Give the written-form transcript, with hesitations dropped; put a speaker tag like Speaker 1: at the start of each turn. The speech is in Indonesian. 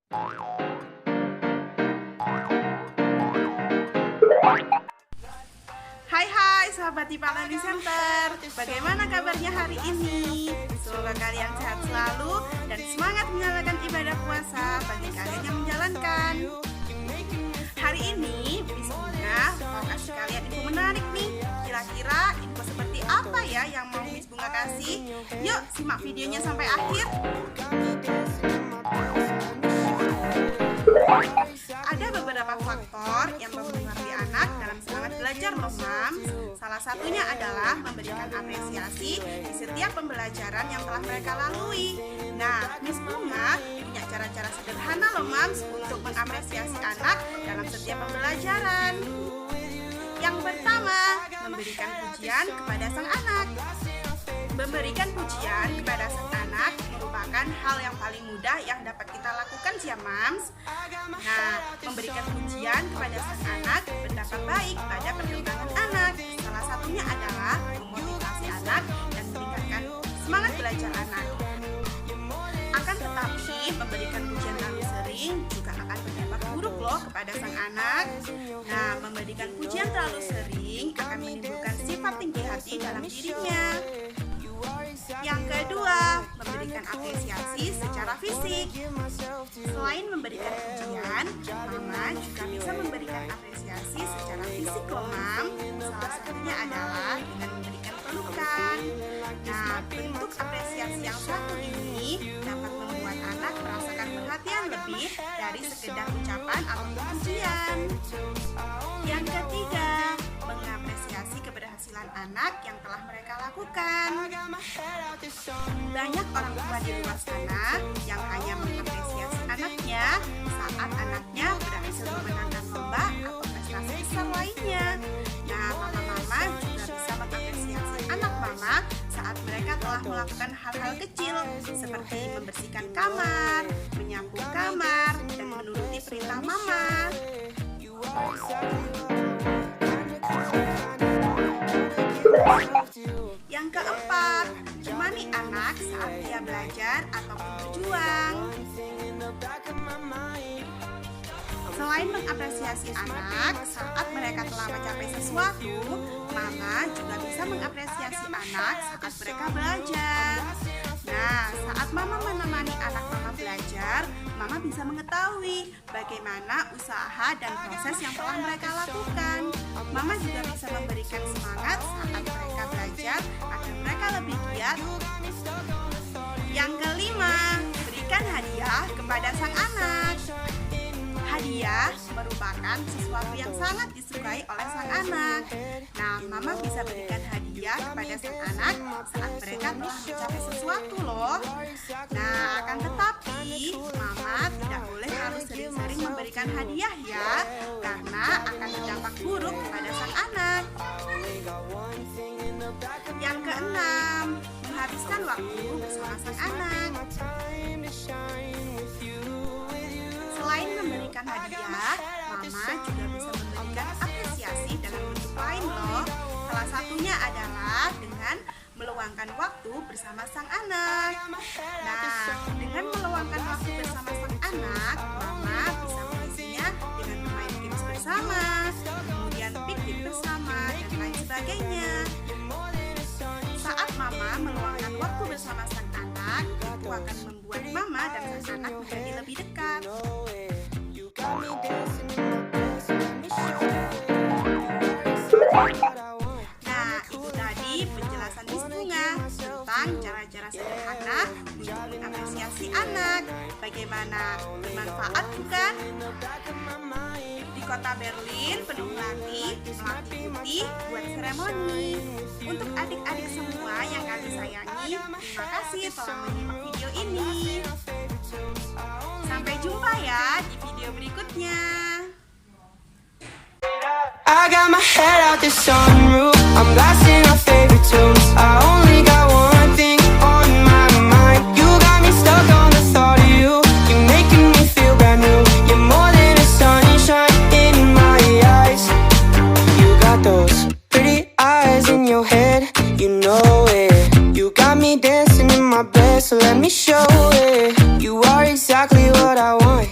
Speaker 1: Hai sahabat IPA Learning Center, bagaimana kabarnya hari ini? Semoga kalian sehat selalu dan semangat menjalankan ibadah puasa bagi kalian yang menjalankan. Hari ini Miss Bunga mau kasih kalian info menarik nih. Kira-kira info seperti apa ya yang mau Miss Bunga kasih? Yuk simak videonya sampai akhir. Ada beberapa faktor yang mempengaruhi anak dalam semangat belajar loh Mams. Salah satunya adalah memberikan apresiasi di setiap pembelajaran yang telah mereka lalui. Nah, Miss Bunga punya cara-cara sederhana loh Mams untuk mengapresiasi anak dalam setiap pembelajaran. Yang pertama, memberikan pujian kepada sang anak. Memberikan pujian kepada sang anak merupakan hal yang paling mudah yang dapat kita lakukan ya Mams. Nah, memberikan pujian kepada sang anak berdampak baik pada perkembangan anak. Salah satunya adalah memotivasi anak dan meningkatkan semangat belajar anak. Akan tetapi, memberikan pujian terlalu sering juga akan berdampak buruk loh kepada sang anak. Nah, memberikan pujian terlalu sering akan menimbulkan sifat tinggi hati dalam dirinya. Yang kedua, memberikan apresiasi secara fisik. Selain memberikan pujian, Mama juga bisa memberikan apresiasi secara fisik loh Mam. Salah satunya adalah dengan memberikan pelukan. Nah, bentuk apresiasi yang satu ini dapat membuat anak merasakan perhatian lebih dari sekedar ucapan atau pujian. Yang ketiga, mengapresiasi keberhasilan anak yang telah mereka lakukan. Banyak orang tua di luar sana yang hanya mengapresiasi anaknya saat anaknya berhasil memenangkan lomba atau prestasi besar lainnya. Nah, mama-mama juga bisa mengapresiasi anak mama saat mereka telah melakukan hal-hal kecil seperti membersihkan kamar, menyapu kamar, dan menuruti perintah mama. Yang keempat, temani anak saat dia belajar ataupun berjuang. Selain mengapresiasi anak saat mereka telah mencapai sesuatu, Mama juga bisa mengapresiasi anak saat mereka belajar. Nah, saat Mama menemani anak Mama belajar, Mama bisa mengetahui bagaimana usaha dan proses yang telah mereka lakukan. Mama juga bisa memberikan semangat saat mereka belajar agar mereka lebih giat. Yang kelima, berikan hadiah kepada sang anak. Hadiah merupakan sesuatu yang sangat disukai oleh sang anak. Nah, Mama bisa berikan hadiah kepada sang anak saat mereka telah mencapai sesuatu loh. Nah, akan tetapi Mama tidak boleh harus sering-sering memberikan hadiah ya, karena akan berdampak buruk kepada sang anak. Yang keenam, menghabiskan waktu bersama sang anak. Selain memberikan hadiah, Mama juga bisa memberikan apresiasi dalam bentuk lain loh. Salah satunya adalah dengan meluangkan waktu bersama sang anak. Nah, dengan meluangkan waktu bersama sang anak, Mama bisa mengisinya dengan bermain games bersama, kemudian piknik bersama, dan lain sebagainya. Saat Mama meluangkan waktu bersama sang anak, itu akan membuat Mama dan sang anak menjadi lebih dekat. Nah, itu tadi penjelasan Miss Bunga tentang cara-cara sederhana untuk mengapresiasi anak. Bagaimana, bermanfaat bukan? Di kota Berlin, penuh melatih putih buat seremoni. Untuk adik-adik semua yang kami sayangi, terima kasih telah menyimak video ini. Sampai jumpa ya di video berikutnya.
Speaker 2: I got my head out the sunroof, I'm blasting our favorite tunes. I only got one thing on my mind. You got me stuck on the thought of you. You're making me feel brand new. You're more than a sunshine in my eyes. You got those pretty eyes in your head, you know it. You got me dancing in my bed, so let me show it. You are exactly what I want.